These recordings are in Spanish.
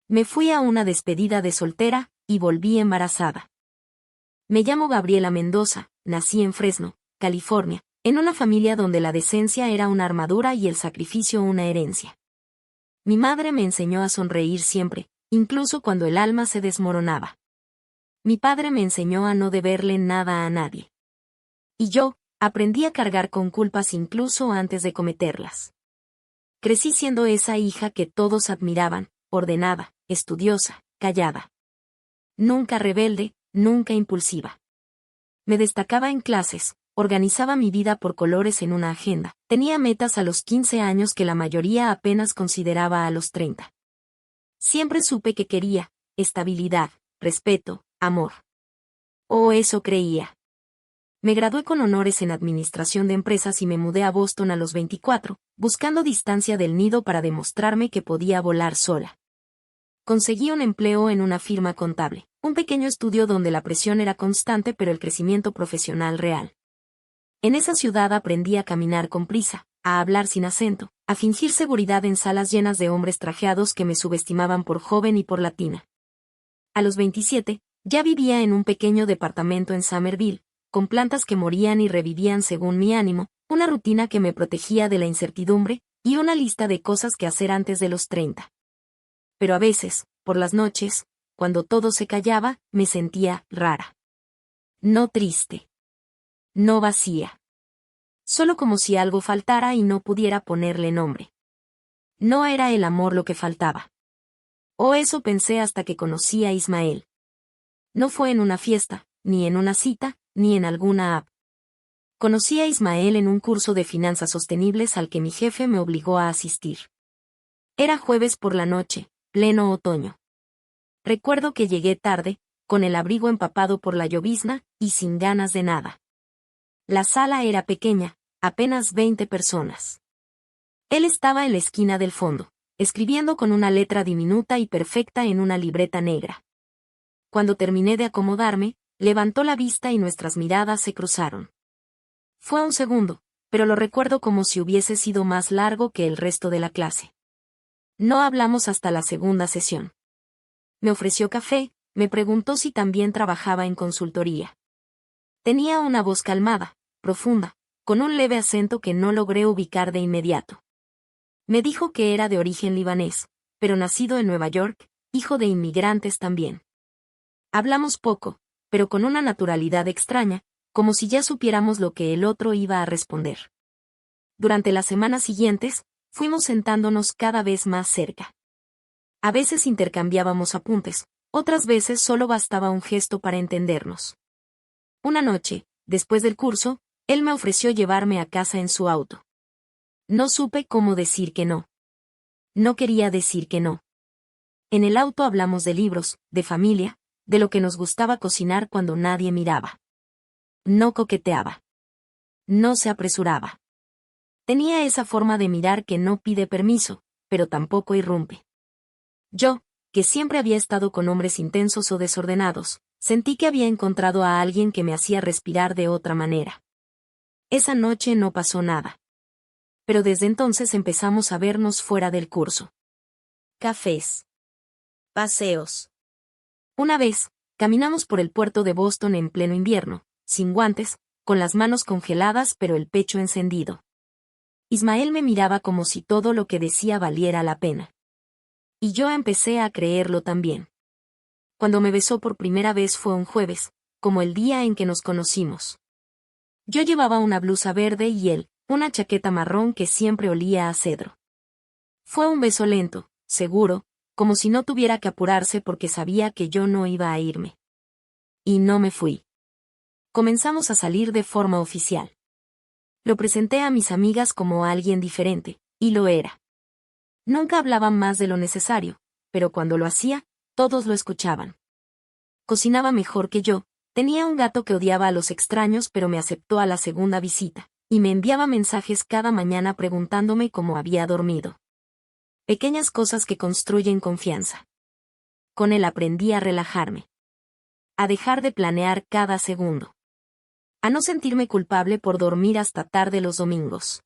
Me fui a una despedida de soltera, y volví embarazada. Me llamo Gabriela Mendoza, nací en Fresno, California, en una familia donde la decencia era una armadura y el sacrificio una herencia. Mi madre me enseñó a sonreír siempre, incluso cuando el alma se desmoronaba. Mi padre me enseñó a no deberle nada a nadie. Y yo, aprendí a cargar con culpas incluso antes de cometerlas. Crecí siendo esa hija que todos admiraban, ordenada, estudiosa, callada. Nunca rebelde, nunca impulsiva. Me destacaba en clases, organizaba mi vida por colores en una agenda, tenía metas a los 15 años que la mayoría apenas consideraba a los 30. Siempre supe que quería, estabilidad, respeto, amor. O eso creía. Me gradué con honores en administración de empresas y me mudé a Boston a los 24, buscando distancia del nido para demostrarme que podía volar sola. Conseguí un empleo en una firma contable, un pequeño estudio donde la presión era constante pero el crecimiento profesional real. En esa ciudad aprendí a caminar con prisa, a hablar sin acento, a fingir seguridad en salas llenas de hombres trajeados que me subestimaban por joven y por latina. A los 27, ya vivía en un pequeño departamento en Summerville, con plantas que morían y revivían según mi ánimo, una rutina que me protegía de la incertidumbre, y una lista de cosas que hacer antes de los 30. Pero a veces, por las noches, cuando todo se callaba, me sentía rara. No triste. No vacía. Solo como si algo faltara y no pudiera ponerle nombre. No era el amor lo que faltaba. O eso pensé hasta que conocí a Ismael. No fue en una fiesta, ni en una cita, ni en alguna app. Conocí a Ismael en un curso de finanzas sostenibles al que mi jefe me obligó a asistir. Era jueves por la noche, pleno otoño. Recuerdo que llegué tarde, con el abrigo empapado por la llovizna, y sin ganas de nada. La sala era pequeña, apenas 20 personas. Él estaba en la esquina del fondo, escribiendo con una letra diminuta y perfecta en una libreta negra. Cuando terminé de acomodarme, levantó la vista y nuestras miradas se cruzaron. Fue un segundo, pero lo recuerdo como si hubiese sido más largo que el resto de la clase. No hablamos hasta la segunda sesión. Me ofreció café, me preguntó si también trabajaba en consultoría. Tenía una voz calmada, profunda, con un leve acento que no logré ubicar de inmediato. Me dijo que era de origen libanés, pero nacido en Nueva York, hijo de inmigrantes también. Hablamos poco, pero con una naturalidad extraña, como si ya supiéramos lo que el otro iba a responder. Durante las semanas siguientes, fuimos sentándonos cada vez más cerca. A veces intercambiábamos apuntes, otras veces solo bastaba un gesto para entendernos. Una noche, después del curso, él me ofreció llevarme a casa en su auto. No supe cómo decir que no. No quería decir que no. En el auto hablamos de libros, de familia, de lo que nos gustaba cocinar cuando nadie miraba. No coqueteaba. No se apresuraba. Tenía esa forma de mirar que no pide permiso, pero tampoco irrumpe. Yo, que siempre había estado con hombres intensos o desordenados, sentí que había encontrado a alguien que me hacía respirar de otra manera. Esa noche no pasó nada. Pero desde entonces empezamos a vernos fuera del curso. Cafés. Paseos. Una vez, caminamos por el puerto de Boston en pleno invierno, sin guantes, con las manos congeladas pero el pecho encendido. Ismael me miraba como si todo lo que decía valiera la pena. Y yo empecé a creerlo también. Cuando me besó por primera vez fue un jueves, como el día en que nos conocimos. Yo llevaba una blusa verde y él, una chaqueta marrón que siempre olía a cedro. Fue un beso lento, seguro, como si no tuviera que apurarse porque sabía que yo no iba a irme. Y no me fui. Comenzamos a salir de forma oficial. Lo presenté a mis amigas como a alguien diferente, y lo era. Nunca hablaba más de lo necesario, pero cuando lo hacía, todos lo escuchaban. Cocinaba mejor que yo, tenía un gato que odiaba a los extraños pero me aceptó a la segunda visita, y me enviaba mensajes cada mañana preguntándome cómo había dormido. Pequeñas cosas que construyen confianza. Con él aprendí a relajarme. A dejar de planear cada segundo. A no sentirme culpable por dormir hasta tarde los domingos.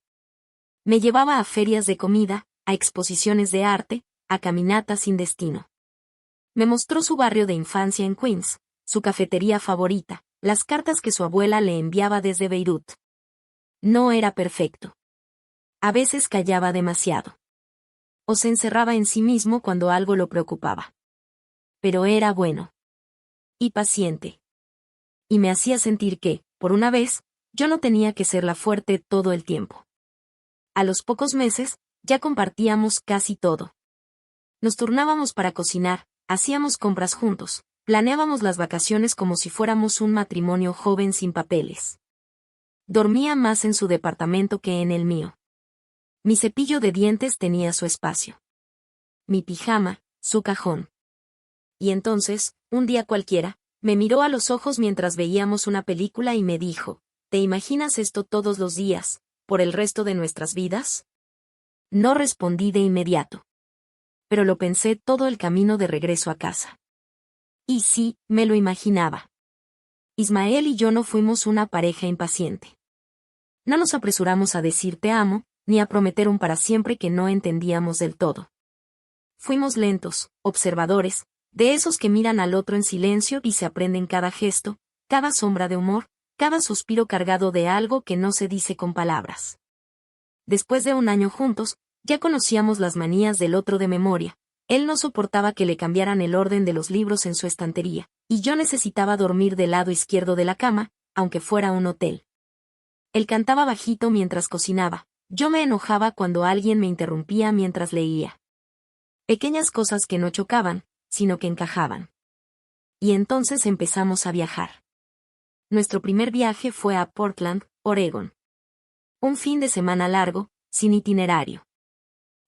Me llevaba a ferias de comida, a exposiciones de arte, a caminatas sin destino. Me mostró su barrio de infancia en Queens, su cafetería favorita, las cartas que su abuela le enviaba desde Beirut. No era perfecto. A veces callaba demasiado. O se encerraba en sí mismo cuando algo lo preocupaba. Pero era bueno. Y paciente. Y me hacía sentir que, por una vez, yo no tenía que ser la fuerte todo el tiempo. A los pocos meses, ya compartíamos casi todo. Nos turnábamos para cocinar, hacíamos compras juntos, planeábamos las vacaciones como si fuéramos un matrimonio joven sin papeles. Dormía más en su departamento que en el mío. Mi cepillo de dientes tenía su espacio. Mi pijama, su cajón. Y entonces, un día cualquiera, me miró a los ojos mientras veíamos una película y me dijo, ¿te imaginas esto todos los días, por el resto de nuestras vidas? No respondí de inmediato. Pero lo pensé todo el camino de regreso a casa. Y sí, me lo imaginaba. Ismael y yo no fuimos una pareja impaciente. No nos apresuramos a decir te amo, ni a prometer un para siempre que no entendíamos del todo. Fuimos lentos, observadores, de esos que miran al otro en silencio y se aprenden cada gesto, cada sombra de humor, cada suspiro cargado de algo que no se dice con palabras. Después de un año juntos, ya conocíamos las manías del otro de memoria. Él no soportaba que le cambiaran el orden de los libros en su estantería, y yo necesitaba dormir del lado izquierdo de la cama, aunque fuera un hotel. Él cantaba bajito mientras cocinaba, yo me enojaba cuando alguien me interrumpía mientras leía. Pequeñas cosas que no chocaban, sino que encajaban. Y entonces empezamos a viajar. Nuestro primer viaje fue a Portland, Oregón. Un fin de semana largo, sin itinerario.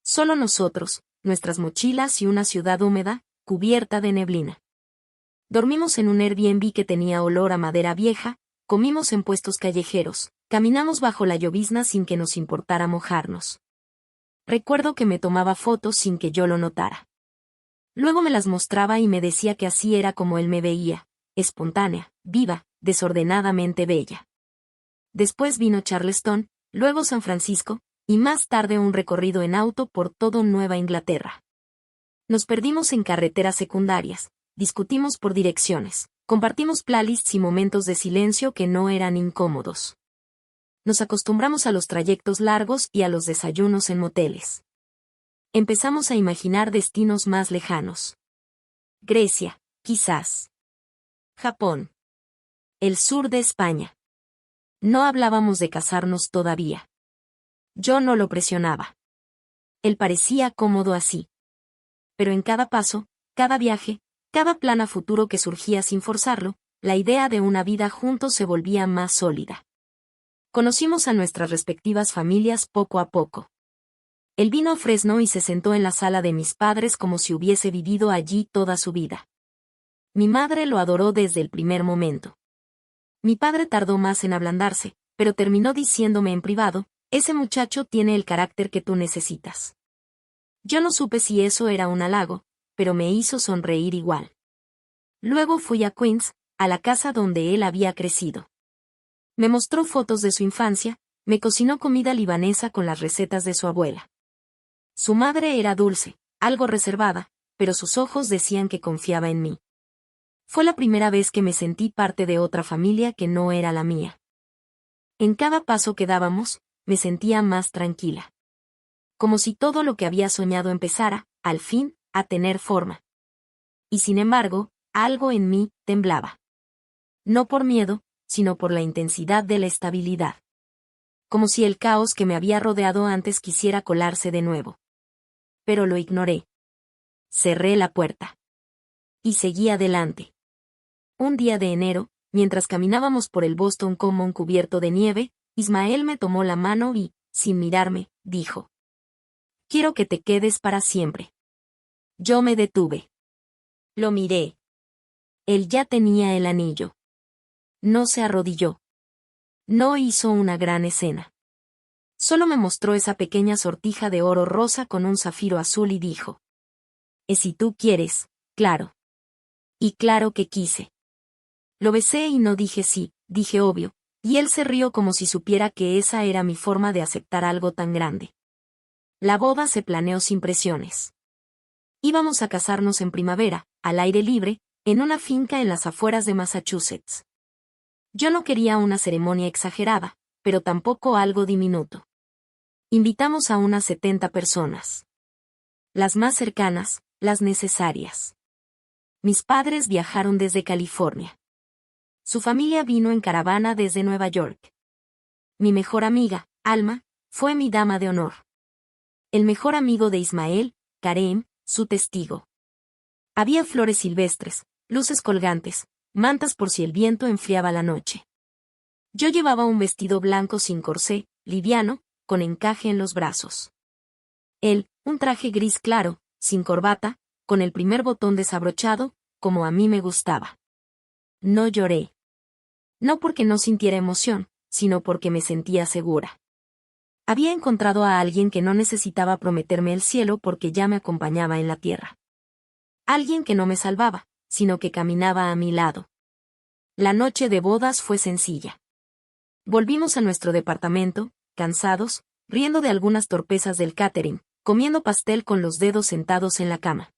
Solo nosotros, nuestras mochilas y una ciudad húmeda, cubierta de neblina. Dormimos en un Airbnb que tenía olor a madera vieja, comimos en puestos callejeros, caminamos bajo la llovizna sin que nos importara mojarnos. Recuerdo que me tomaba fotos sin que yo lo notara. Luego me las mostraba y me decía que así era como él me veía, espontánea, viva, desordenadamente bella. Después vino Charleston, luego San Francisco, y más tarde un recorrido en auto por todo Nueva Inglaterra. Nos perdimos en carreteras secundarias, discutimos por direcciones, compartimos playlists y momentos de silencio que no eran incómodos. Nos acostumbramos a los trayectos largos y a los desayunos en moteles. Empezamos a imaginar destinos más lejanos. Grecia, quizás. Japón. El sur de España. No hablábamos de casarnos todavía. Yo no lo presionaba. Él parecía cómodo así. Pero en cada paso, cada viaje, cada plan a futuro que surgía sin forzarlo, la idea de una vida juntos se volvía más sólida. Conocimos a nuestras respectivas familias poco a poco. Él vino a Fresno y se sentó en la sala de mis padres como si hubiese vivido allí toda su vida. Mi madre lo adoró desde el primer momento. Mi padre tardó más en ablandarse, pero terminó diciéndome en privado, ese muchacho tiene el carácter que tú necesitas. Yo no supe si eso era un halago, pero me hizo sonreír igual. Luego fui a Queens, a la casa donde él había crecido. Me mostró fotos de su infancia, me cocinó comida libanesa con las recetas de su abuela. Su madre era dulce, algo reservada, pero sus ojos decían que confiaba en mí. Fue la primera vez que me sentí parte de otra familia que no era la mía. En cada paso que dábamos, me sentía más tranquila. Como si todo lo que había soñado empezara, al fin, a tener forma. Y sin embargo, algo en mí temblaba. No por miedo, sino por la intensidad de la estabilidad. Como si el caos que me había rodeado antes quisiera colarse de nuevo. Pero lo ignoré. Cerré la puerta. Y seguí adelante. Un día de enero, mientras caminábamos por el Boston Common cubierto de nieve, Ismael me tomó la mano y, sin mirarme, dijo: «Quiero que te quedes para siempre». Yo me detuve. Lo miré. Él ya tenía el anillo. No se arrodilló. No hizo una gran escena. Solo me mostró esa pequeña sortija de oro rosa con un zafiro azul y dijo: «Si tú quieres, claro». Y claro que quise. Lo besé y no dije sí, dije obvio, y él se rió como si supiera que esa era mi forma de aceptar algo tan grande. La boda se planeó sin presiones. Íbamos a casarnos en primavera, al aire libre, en una finca en las afueras de Massachusetts. Yo no quería una ceremonia exagerada, pero tampoco algo diminuto. Invitamos a unas 70 personas. Las más cercanas, las necesarias. Mis padres viajaron desde California. Su familia vino en caravana desde Nueva York. Mi mejor amiga, Alma, fue mi dama de honor. El mejor amigo de Ismael, Karem, su testigo. Había flores silvestres, luces colgantes, mantas por si el viento enfriaba la noche. Yo llevaba un vestido blanco sin corsé, liviano, con encaje en los brazos. Él, un traje gris claro, sin corbata, con el primer botón desabrochado, como a mí me gustaba. No lloré. No porque no sintiera emoción, sino porque me sentía segura. Había encontrado a alguien que no necesitaba prometerme el cielo porque ya me acompañaba en la tierra. Alguien que no me salvaba, sino que caminaba a mi lado. La noche de bodas fue sencilla. Volvimos a nuestro departamento, cansados, riendo de algunas torpezas del catering, comiendo pastel con los dedos sentados en la cama.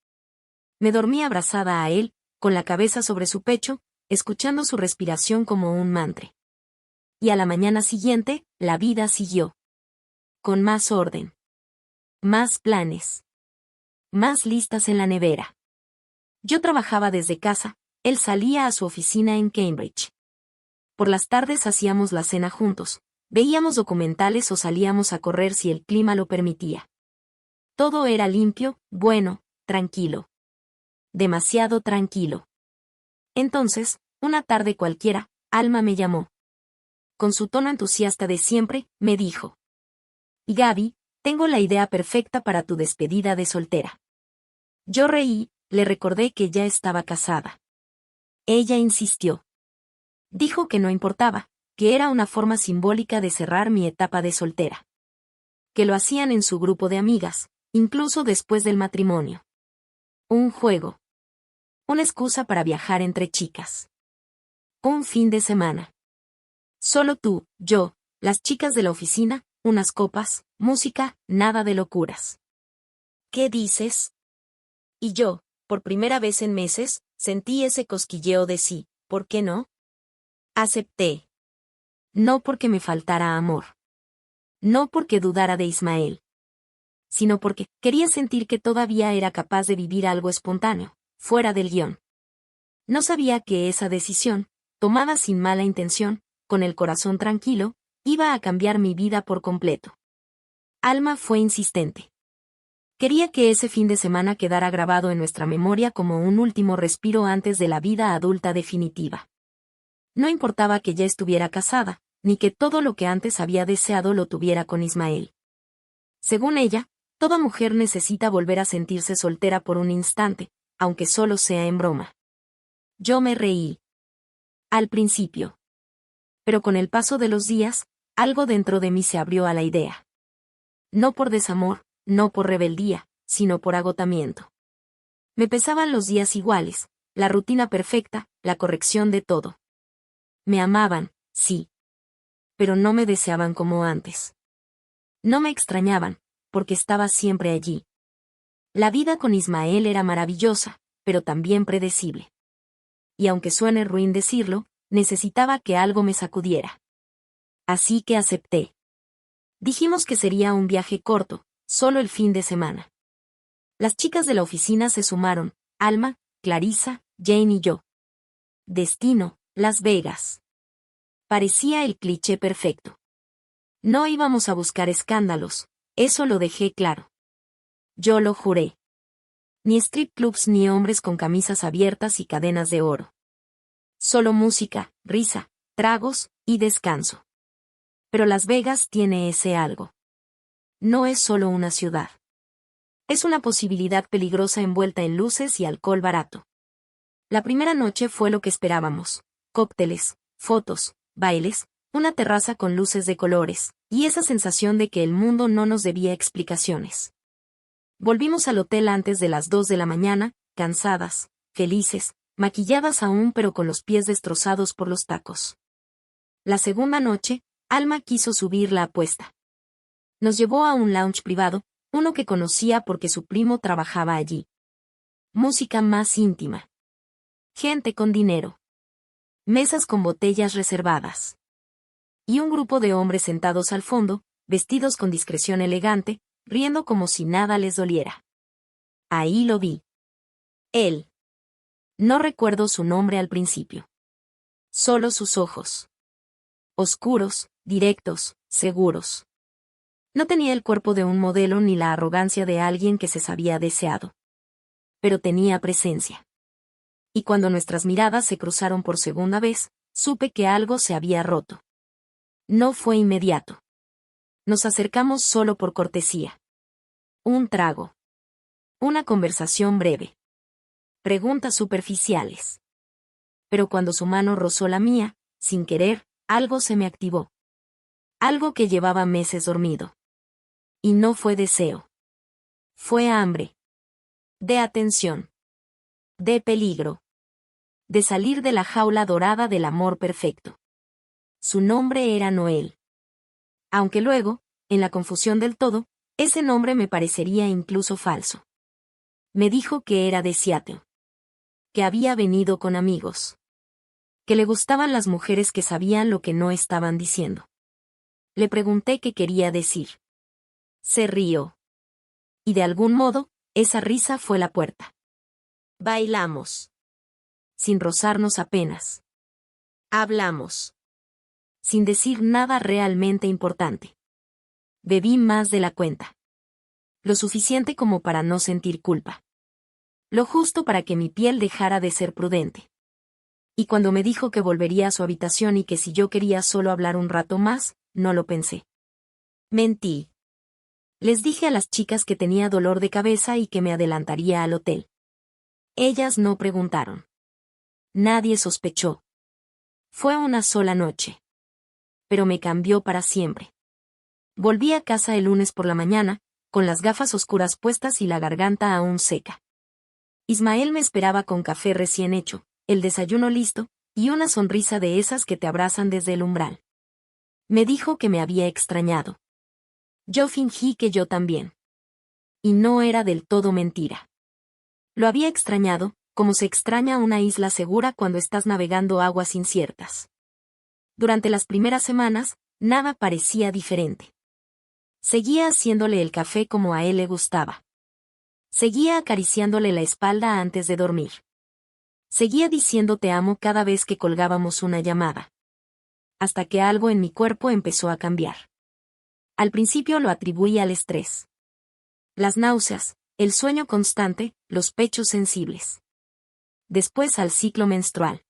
Me dormí abrazada a él, con la cabeza sobre su pecho, escuchando su respiración como un mantra. Y a la mañana siguiente, la vida siguió. Con más orden. Más planes. Más listas en la nevera. Yo trabajaba desde casa, él salía a su oficina en Cambridge. Por las tardes hacíamos la cena juntos, veíamos documentales o salíamos a correr si el clima lo permitía. Todo era limpio, bueno, tranquilo. Demasiado tranquilo. Entonces, una tarde cualquiera, Alma me llamó. Con su tono entusiasta de siempre, me dijo: Gaby, tengo la idea perfecta para tu despedida de soltera. Yo reí, le recordé que ya estaba casada. Ella insistió. Dijo que no importaba, que era una forma simbólica de cerrar mi etapa de soltera. Que lo hacían en su grupo de amigas, incluso después del matrimonio. Un juego. Una excusa para viajar entre chicas. Un fin de semana. Solo tú, yo, las chicas de la oficina, unas copas, música, nada de locuras. ¿Qué dices? Y yo, por primera vez en meses, sentí ese cosquilleo de sí, ¿por qué no? Acepté. No porque me faltara amor. No porque dudara de Ismael. Sino porque quería sentir que todavía era capaz de vivir algo espontáneo, fuera del guión. No sabía que esa decisión, tomada sin mala intención, con el corazón tranquilo, iba a cambiar mi vida por completo. Alma fue insistente. Quería que ese fin de semana quedara grabado en nuestra memoria como un último respiro antes de la vida adulta definitiva. No importaba que ya estuviera casada, ni que todo lo que antes había deseado lo tuviera con Ismael. Según ella, toda mujer necesita volver a sentirse soltera por un instante, aunque solo sea en broma. Yo me reí. Al principio. Pero con el paso de los días, algo dentro de mí se abrió a la idea. No por desamor, no por rebeldía, sino por agotamiento. Me pesaban los días iguales, la rutina perfecta, la corrección de todo. Me amaban, sí. Pero no me deseaban como antes. No me extrañaban, porque estaba siempre allí. La vida con Ismael era maravillosa, pero también predecible. Y aunque suene ruin decirlo, necesitaba que algo me sacudiera. Así que acepté. Dijimos que sería un viaje corto, solo el fin de semana. Las chicas de la oficina se sumaron, Alma, Clarissa, Jane y yo. Destino, Las Vegas. Parecía el cliché perfecto. No íbamos a buscar escándalos, eso lo dejé claro. Yo lo juré. Ni strip clubs ni hombres con camisas abiertas y cadenas de oro. Solo música, risa, tragos y descanso. Pero Las Vegas tiene ese algo. No es solo una ciudad. Es una posibilidad peligrosa envuelta en luces y alcohol barato. La primera noche fue lo que esperábamos: cócteles, fotos, bailes, una terraza con luces de colores, y esa sensación de que el mundo no nos debía explicaciones. Volvimos al hotel antes de las 2 de la mañana, cansadas, felices, maquilladas aún pero con los pies destrozados por los tacos. La segunda noche, Alma quiso subir la apuesta. Nos llevó a un lounge privado, uno que conocía porque su primo trabajaba allí. Música más íntima. Gente con dinero. Mesas con botellas reservadas. Y un grupo de hombres sentados al fondo, vestidos con discreción elegante, riendo como si nada les doliera. Ahí lo vi. Él. No recuerdo su nombre al principio. Solo sus ojos. Oscuros, directos, seguros. No tenía el cuerpo de un modelo ni la arrogancia de alguien que se sabía deseado. Pero tenía presencia. Y cuando nuestras miradas se cruzaron por segunda vez, supe que algo se había roto. No fue inmediato. Nos acercamos solo por cortesía. Un trago. Una conversación breve. Preguntas superficiales. Pero cuando su mano rozó la mía, sin querer, algo se me activó. Algo que llevaba meses dormido. Y no fue deseo. Fue hambre. De atención. De peligro. De salir de la jaula dorada del amor perfecto. Su nombre era Noel. Aunque luego, en la confusión del todo, ese nombre me parecería incluso falso. Me dijo que era de Seattle. Que había venido con amigos. Que le gustaban las mujeres que sabían lo que no estaban diciendo. Le pregunté qué quería decir. Se rió. Y de algún modo, esa risa fue la puerta. Bailamos. Sin rozarnos apenas. Hablamos. Sin decir nada realmente importante. Bebí más de la cuenta. Lo suficiente como para no sentir culpa. Lo justo para que mi piel dejara de ser prudente. Y cuando me dijo que volvería a su habitación y que si yo quería solo hablar un rato más, no lo pensé. Mentí. Les dije a las chicas que tenía dolor de cabeza y que me adelantaría al hotel. Ellas no preguntaron. Nadie sospechó. Fue una sola noche. Pero me cambió para siempre. Volví a casa el lunes por la mañana, con las gafas oscuras puestas y la garganta aún seca. Ismael me esperaba con café recién hecho, el desayuno listo, y una sonrisa de esas que te abrazan desde el umbral. Me dijo que me había extrañado. Yo fingí que yo también. Y no era del todo mentira. Lo había extrañado, como se extraña una isla segura cuando estás navegando aguas inciertas. Durante las primeras semanas, nada parecía diferente. Seguía haciéndole el café como a él le gustaba. Seguía acariciándole la espalda antes de dormir. Seguía diciendo te amo cada vez que colgábamos una llamada. Hasta que algo en mi cuerpo empezó a cambiar. Al principio lo atribuí al estrés. Las náuseas, el sueño constante, los pechos sensibles. Después al ciclo menstrual.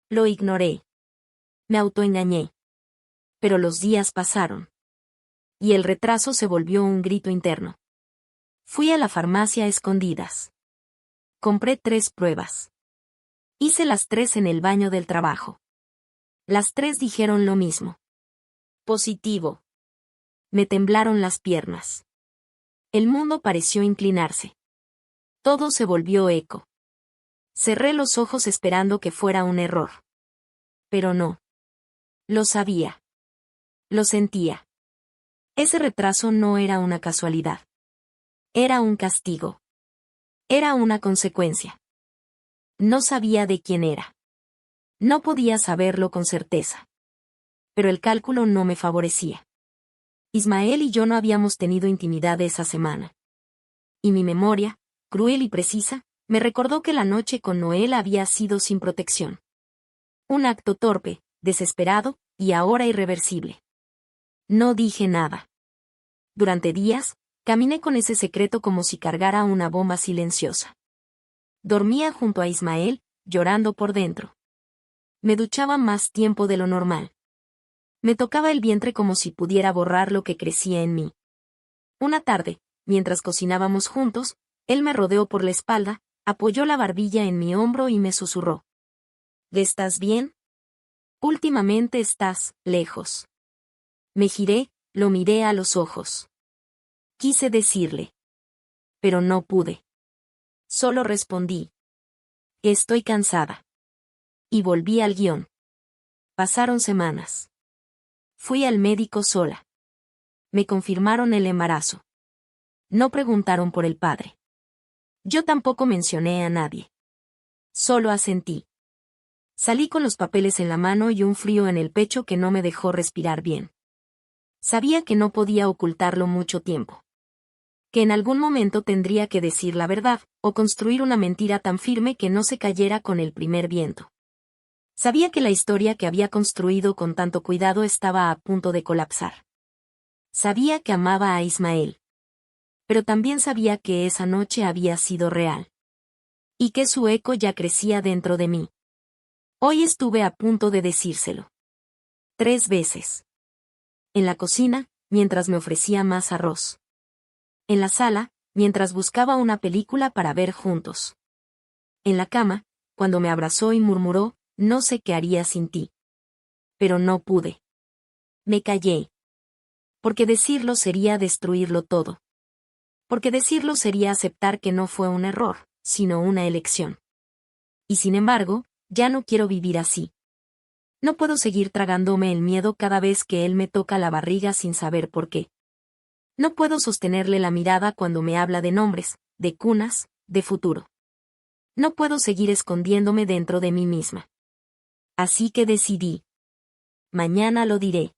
Lo ignoré. Me autoengañé. Pero los días pasaron. Y el retraso se volvió un grito interno. Fui a la farmacia a escondidas. Compré 3 pruebas. Hice las 3 en el baño del trabajo. Las 3 dijeron lo mismo. Positivo. Me temblaron las piernas. El mundo pareció inclinarse. Todo se volvió eco. Cerré los ojos esperando que fuera un error. Pero no. Lo sabía. Lo sentía. Ese retraso no era una casualidad. Era un castigo. Era una consecuencia. No sabía de quién era. No podía saberlo con certeza. Pero el cálculo no me favorecía. Ismael y yo no habíamos tenido intimidad esa semana. Y mi memoria, cruel y precisa, me recordó que la noche con Noel había sido sin protección. Un acto torpe, desesperado, y ahora irreversible. No dije nada. Durante días, caminé con ese secreto como si cargara una bomba silenciosa. Dormía junto a Ismael, llorando por dentro. Me duchaba más tiempo de lo normal. Me tocaba el vientre como si pudiera borrar lo que crecía en mí. Una tarde, mientras cocinábamos juntos, él me rodeó por la espalda, apoyó la barbilla en mi hombro y me susurró. ¿Estás bien? Últimamente estás lejos. Me giré, lo miré a los ojos. Quise decirle. Pero no pude. Solo respondí. Estoy cansada. Y volví al guión. Pasaron semanas. Fui al médico sola. Me confirmaron el embarazo. No preguntaron por el padre. Yo tampoco mencioné a nadie. Solo asentí. Salí con los papeles en la mano y un frío en el pecho que no me dejó respirar bien. Sabía que no podía ocultarlo mucho tiempo. Que en algún momento tendría que decir la verdad, o construir una mentira tan firme que no se cayera con el primer viento. Sabía que la historia que había construido con tanto cuidado estaba a punto de colapsar. Sabía que amaba a Ismael. Pero también sabía que esa noche había sido real. Y que su eco ya crecía dentro de mí. Hoy estuve a punto de decírselo. 3 veces. En la cocina, mientras me ofrecía más arroz. En la sala, mientras buscaba una película para ver juntos. En la cama, cuando me abrazó y murmuró, no sé qué haría sin ti. Pero no pude. Me callé. Porque decirlo sería destruirlo todo. Porque decirlo sería aceptar que no fue un error, sino una elección. Y sin embargo, ya no quiero vivir así. No puedo seguir tragándome el miedo cada vez que él me toca la barriga sin saber por qué. No puedo sostenerle la mirada cuando me habla de nombres, de cunas, de futuro. No puedo seguir escondiéndome dentro de mí misma. Así que decidí. Mañana lo diré.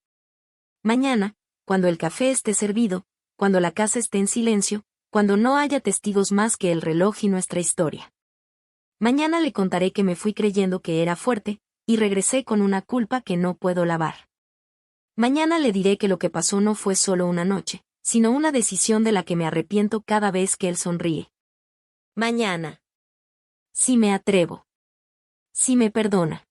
Mañana, cuando el café esté servido, cuando la casa esté en silencio, cuando no haya testigos más que el reloj y nuestra historia. Mañana le contaré que me fui creyendo que era fuerte, y regresé con una culpa que no puedo lavar. Mañana le diré que lo que pasó no fue solo una noche, sino una decisión de la que me arrepiento cada vez que él sonríe. Mañana. Si me atrevo. Si me perdona.